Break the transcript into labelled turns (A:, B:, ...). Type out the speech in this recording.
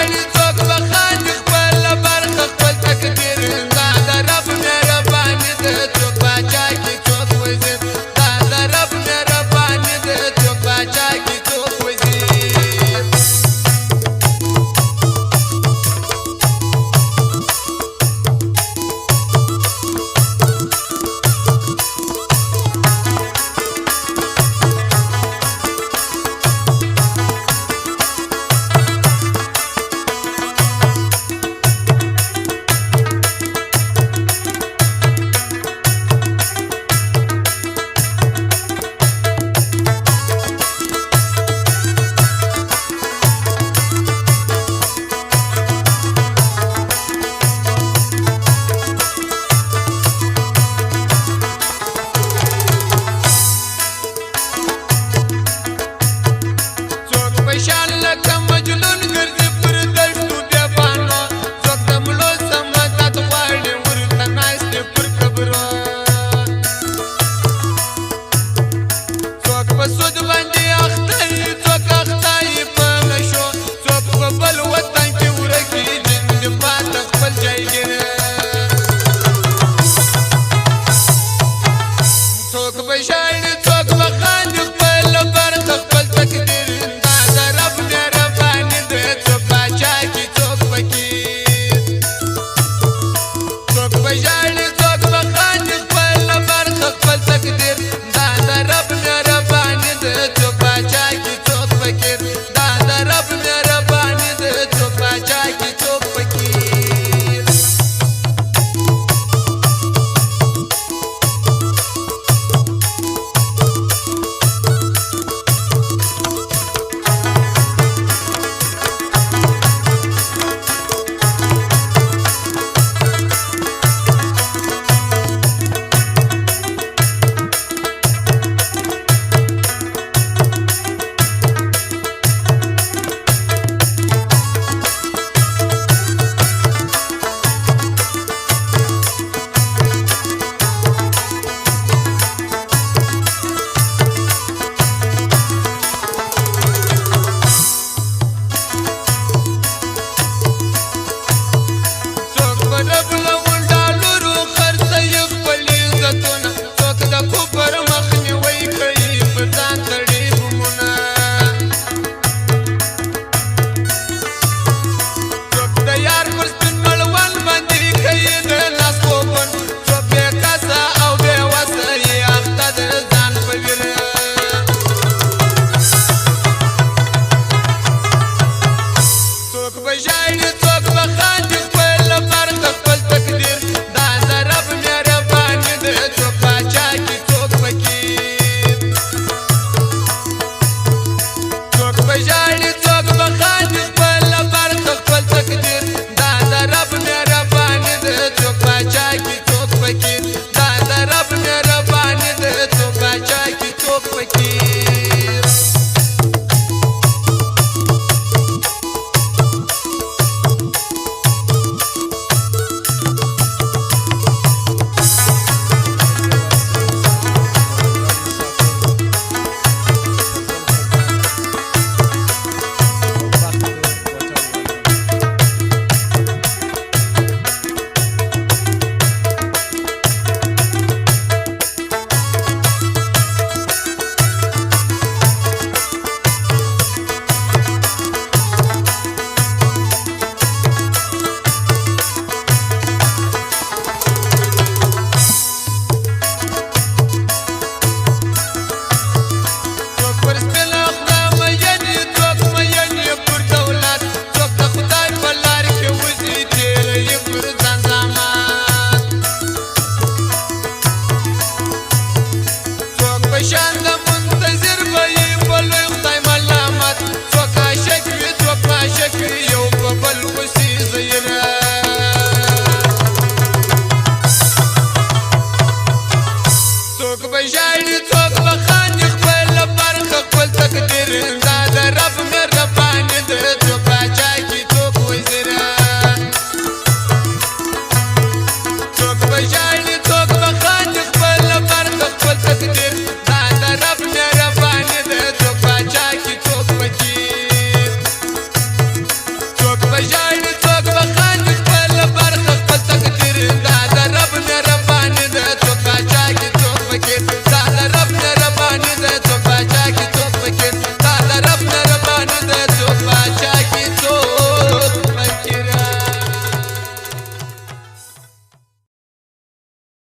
A: ژاړي څوک به خاندي خپل برخه خپل تقدیر دا د رب مهرباني ده څوک باچا کې څوک وزیر دا د رب مهرباني ده څوک باچا کې څوک وزیر پشان لکه مجنون ګرځي پر دښتو بیابانو څوک د مړو سمدد غواړي ورته ناست دی پر قبرو څوک په سود باندې اخته وي څوک اخته وي په نشو څوک په بل وطن کې ورکي ژوندي پاته خپل جایګیر څوک به ژاړي څوک به خاندي خپل برخه خپل تقدیر څوک به ژاړي څوک به خاندي خپل برخه خپل تقدیر